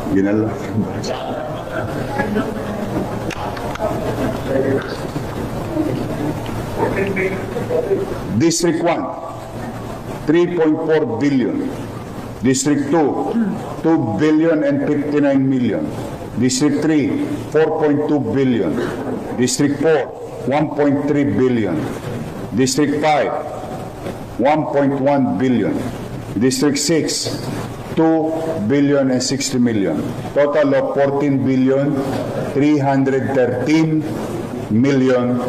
Ginala. District 1, 3.4 billion. District 2, 2 billion and 59 million. District 3, 4.2 billion. District 4, 1.3 billion. District 5, 1.1 billion. District 6, 2 billion and 60 million. Total of 14 billion, 313 million,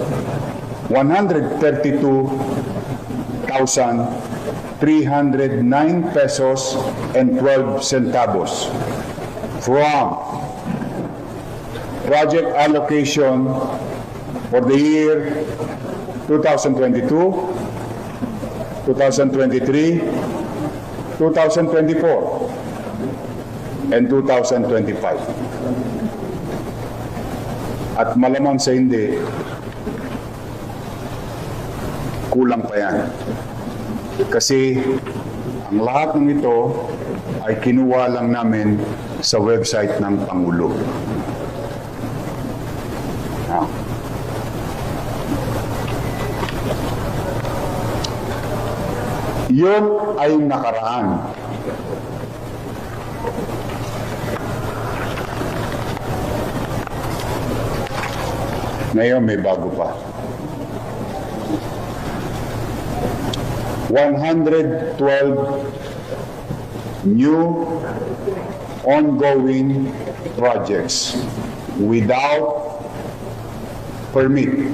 132,309 pesos and 12 centavos from project allocation for the year 2022, 2023, 2024, and 2025. At malamang sa hindi, kulang pa yan. Kasi ang lahat ng ito ay kinuha lang namin sa website ng Pangulo. Yun ay nakaraan. Ngayon may bago pa. 112 new ongoing projects without permit,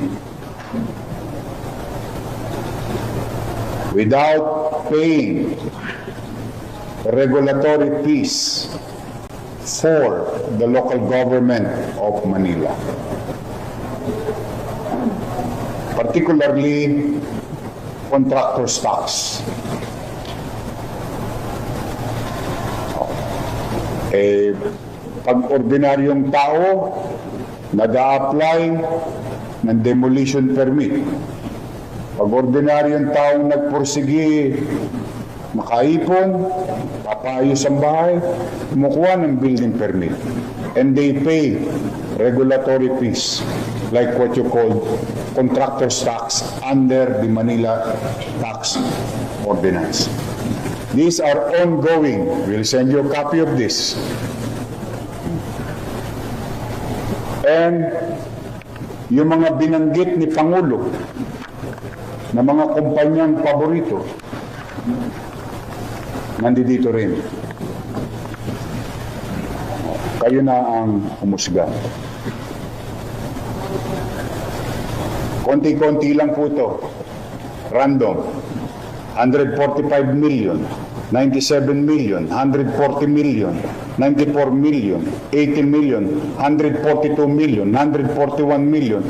without paying regulatory fees for the local government of Manila. Particularly contractor's tax. Pag ordinaryong tao nag-a-apply ng demolition permit, pag ordinaryong tao nagpursigi, makaipon, papaayos ang bahay, kumukuha ng building permit, and they pay regulatory fees like what you call contractor's tax under the Manila Tax Ordinance. These are ongoing. We'll send you a copy of this. And yung mga binanggit ni Pangulo na mga kumpanyang paborito, nandito rin. Kayo na ang humusga. Konti-konti lang po ito. Random. 145 million, 97 million, 140 million, 94 million, 80 million, 142 million, 141 million.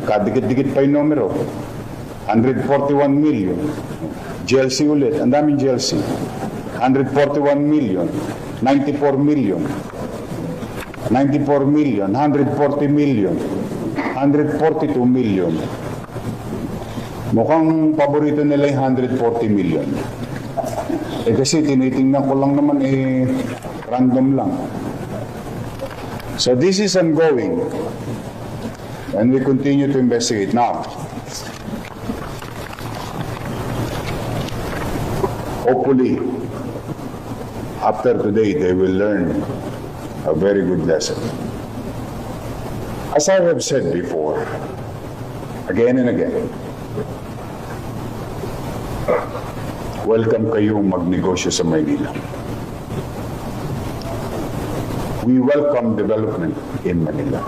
Kadikit-dikit pa yung numero. 141 million. GLC ulit. Ang daming GLC. 141 million, 94 million, 94 million, 140 million, 142 million. Mukhang paborito nila yung 140 million. Kasi tinitingnan ko lang naman random lang. So this is ongoing. And we continue to investigate. Now, hopefully, after today, they will learn a very good lesson. As I have said before, again and again, welcome kayong magnegosyo sa Maynila. We welcome development in Manila.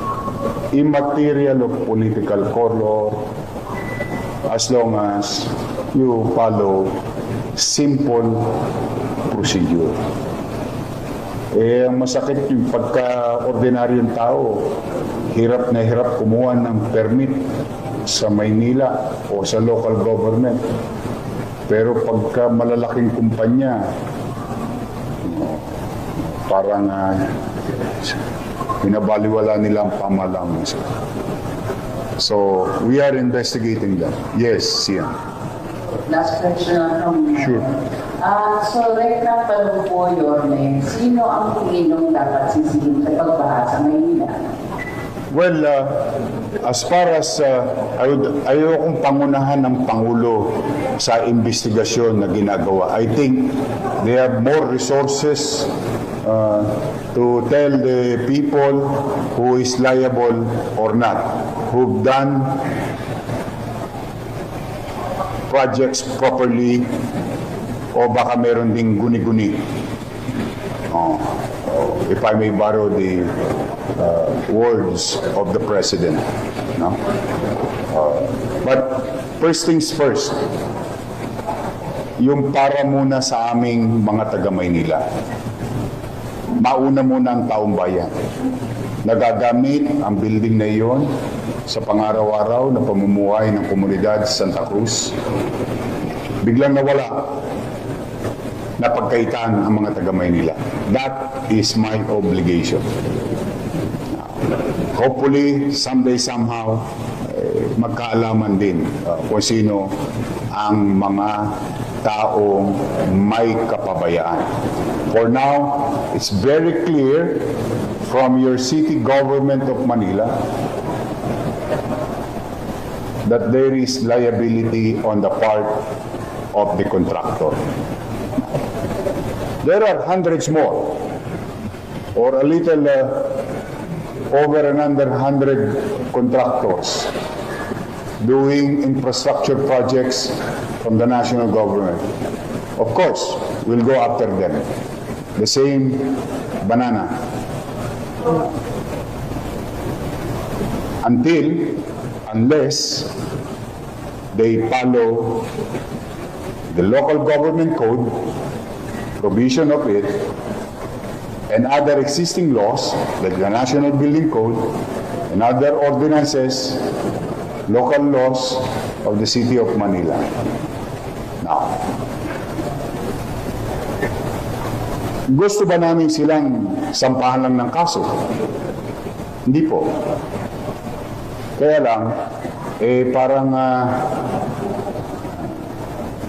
Immaterial of political color, as long as you follow simple procedure. Ang masakit yung pagka-ordinaryong tao, hirap na hirap kumuha ng permit sa Maynila o sa local government. Pero pagka malalaking kumpanya, parang binabaliwala nila ang pamahalaan. So we are investigating that. Yes, Sian. Last question from me. Sure. So right now, tanong po, Yorme, sino ang tingin dapat sisihin sa pagbaha sa Maynila? Well, as far as ayokong pangunahan ng Pangulo sa investigasyon na ginagawa. I think they have more resources to tell the people who is liable or not, who've done projects properly o baka meron ding guni-guni. If I may borrow the words of the President. No? But first things first, yung para muna sa aming mga taga-Maynila. Mauna muna ang taong bayan. Nagagamit ang building na iyon sa pangaraw-araw na pamumuhay ng komunidad sa Santa Cruz. Biglang nawala, napagkaitan ang mga taga-Maynila. That is my obligation. Hopefully, someday, somehow, magkaalaman din kung sino ang mga taong may kapabayaan. For now, it's very clear from your city government of Manila that there is liability on the part of the contractor. There are hundreds more, or a little over and under 100 contractors doing infrastructure projects from the national government. Of course, we'll go after them. The same banana. Unless they follow the local government code, provision of it, and other existing laws like the National Building Code and other ordinances, local laws of the City of Manila. Now, gusto ba namin silang sampahan lang ng kaso? Hindi po. Kaya lang, parang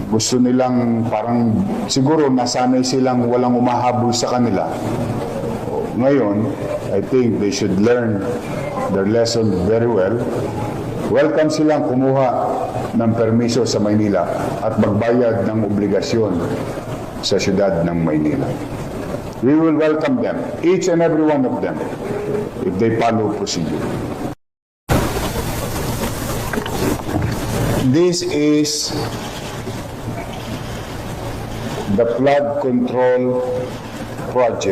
gusto nilang parang siguro nasanay silang walang umahabol sa kanila. Ngayon, I think they should learn their lesson very well. Welcome silang kumuha ng permiso sa Maynila at magbayad ng obligasyon sa siyudad ng Maynila. We will welcome them, each and every one of them, if they follow procedure. This is the flood control project.